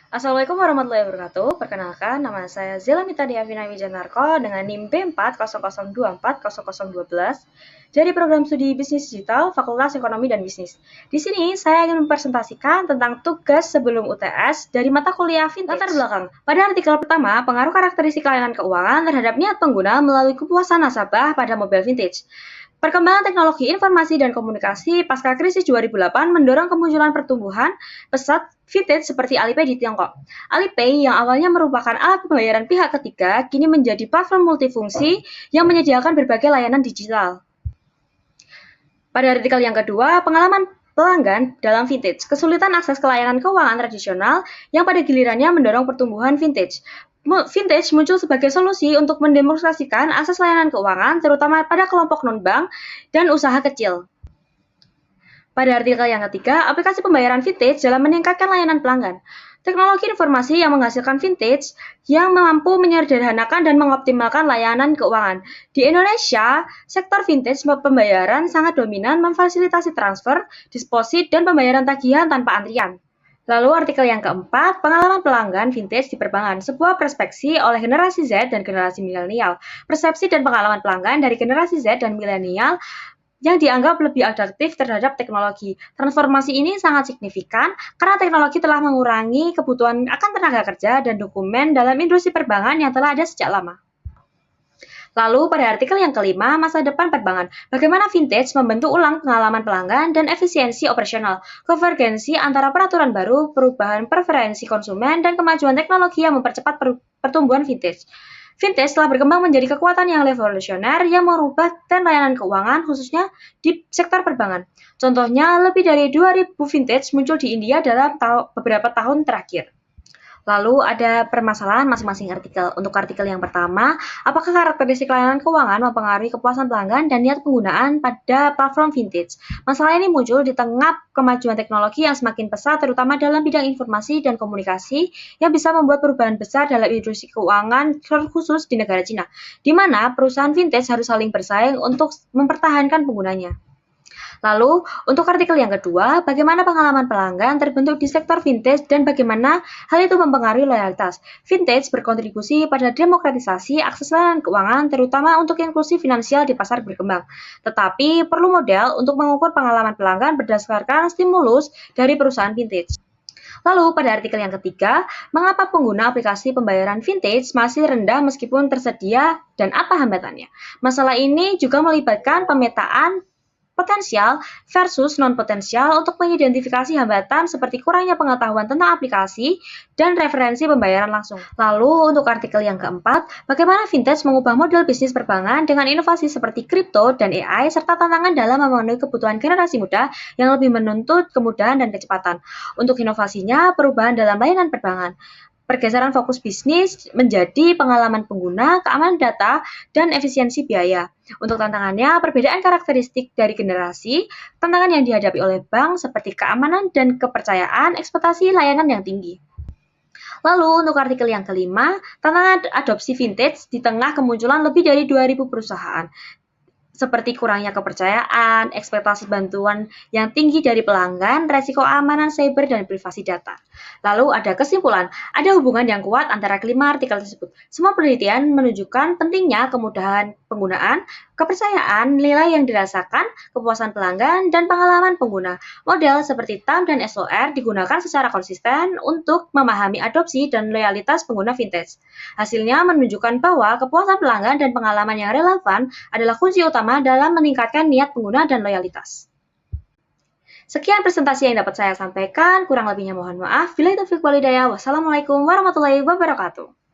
Assalamualaikum warahmatullahi wabarakatuh. Perkenalkan, nama saya Zela Mita Diavina Wijanarko dengan NIM B400240012 dari Program Studi Bisnis Digital Fakultas Ekonomi dan Bisnis. Di sini saya ingin mempresentasikan tentang tugas sebelum UTS dari mata kuliah Vintage. Latar belakang. Pada artikel pertama, pengaruh karakteristik layanan keuangan terhadap niat pengguna melalui kepuasan nasabah pada mobil vintage. Perkembangan teknologi informasi dan komunikasi pasca krisis 2008 mendorong kemunculan pertumbuhan pesat vintage seperti Alipay di Tiongkok. Alipay yang awalnya merupakan alat pembayaran pihak ketiga kini menjadi platform multifungsi yang menyediakan berbagai layanan digital. Pada artikel yang kedua, pengalaman pelanggan dalam vintage, kesulitan akses ke layanan keuangan tradisional yang pada gilirannya mendorong pertumbuhan vintage. Vintage muncul sebagai solusi untuk mendemonstrasikan akses layanan keuangan, terutama pada kelompok non-bank dan usaha kecil. Pada artikel yang ketiga, aplikasi pembayaran vintage dalam meningkatkan layanan pelanggan. Teknologi informasi yang menghasilkan vintage yang mampu menyederhanakan dan mengoptimalkan layanan keuangan. Di Indonesia, sektor vintage pembayaran sangat dominan memfasilitasi transfer, deposit, dan pembayaran tagihan tanpa antrian. Lalu artikel yang keempat, pengalaman pelanggan vintage di perbankan, sebuah perspeksi oleh generasi Z dan generasi milenial. Persepsi dan pengalaman pelanggan dari generasi Z dan milenial yang dianggap lebih adaptif terhadap teknologi. Transformasi ini sangat signifikan karena teknologi telah mengurangi kebutuhan akan tenaga kerja dan dokumen dalam industri perbankan yang telah ada sejak lama. Lalu pada artikel yang kelima, masa depan perbankan. Bagaimana vintage membentuk ulang pengalaman pelanggan dan efisiensi operasional. Konvergensi antara peraturan baru, perubahan preferensi konsumen, dan kemajuan teknologi yang mempercepat pertumbuhan vintage. Vintage telah berkembang menjadi kekuatan yang revolusioner yang merubah tren layanan keuangan khususnya di sektor perbankan. Contohnya, lebih dari 2.000 vintage muncul di India dalam beberapa tahun terakhir. Lalu ada permasalahan masing-masing artikel. Untuk artikel yang pertama, apakah karakteristik layanan keuangan mempengaruhi kepuasan pelanggan dan niat penggunaan pada platform vintage? Masalah ini muncul di tengah kemajuan teknologi yang semakin pesat, terutama dalam bidang informasi dan komunikasi, yang bisa membuat perubahan besar dalam industri keuangan khusus di negara Cina, di mana perusahaan vintage harus saling bersaing untuk mempertahankan penggunanya. Lalu, untuk artikel yang kedua, bagaimana pengalaman pelanggan terbentuk di sektor vintage dan bagaimana hal itu mempengaruhi loyalitas. Vintage berkontribusi pada demokratisasi akses layanan keuangan, terutama untuk inklusi finansial di pasar berkembang. Tetapi, perlu model untuk mengukur pengalaman pelanggan berdasarkan stimulus dari perusahaan vintage. Lalu, pada artikel yang ketiga, mengapa pengguna aplikasi pembayaran vintage masih rendah meskipun tersedia dan apa hambatannya? Masalah ini juga melibatkan pemetaan potensial versus non-potensial untuk mengidentifikasi hambatan seperti kurangnya pengetahuan tentang aplikasi dan referensi pembayaran langsung. Lalu, untuk artikel yang keempat, bagaimana vintage mengubah model bisnis perbankan dengan inovasi seperti kripto dan AI serta tantangan dalam memenuhi kebutuhan generasi muda yang lebih menuntut kemudahan dan kecepatan. Untuk inovasinya, perubahan dalam layanan perbankan. Pergeseran fokus bisnis menjadi pengalaman pengguna, keamanan data, dan efisiensi biaya. Untuk tantangannya, perbedaan karakteristik dari generasi, tantangan yang dihadapi oleh bank seperti keamanan dan kepercayaan, ekspektasi layanan yang tinggi. Lalu, untuk artikel yang kelima, tantangan adopsi vintage di tengah kemunculan lebih dari 2.000 perusahaan. Seperti kurangnya kepercayaan, ekspektasi bantuan yang tinggi dari pelanggan, resiko keamanan cyber, dan privasi data. Lalu ada kesimpulan, ada hubungan yang kuat antara kelima artikel tersebut. Semua penelitian menunjukkan pentingnya kemudahan penggunaan, kepercayaan, nilai yang dirasakan, kepuasan pelanggan, dan pengalaman pengguna. Model seperti TAM dan SOR digunakan secara konsisten untuk memahami adopsi dan loyalitas pengguna vintage. Hasilnya menunjukkan bahwa kepuasan pelanggan dan pengalaman yang relevan adalah kunci utama dalam meningkatkan niat pengguna dan loyalitas. Sekian presentasi yang dapat saya sampaikan, kurang lebihnya mohon maaf. Billahi taufiq wal hidayah. Wassalamualaikum warahmatullahi wabarakatuh.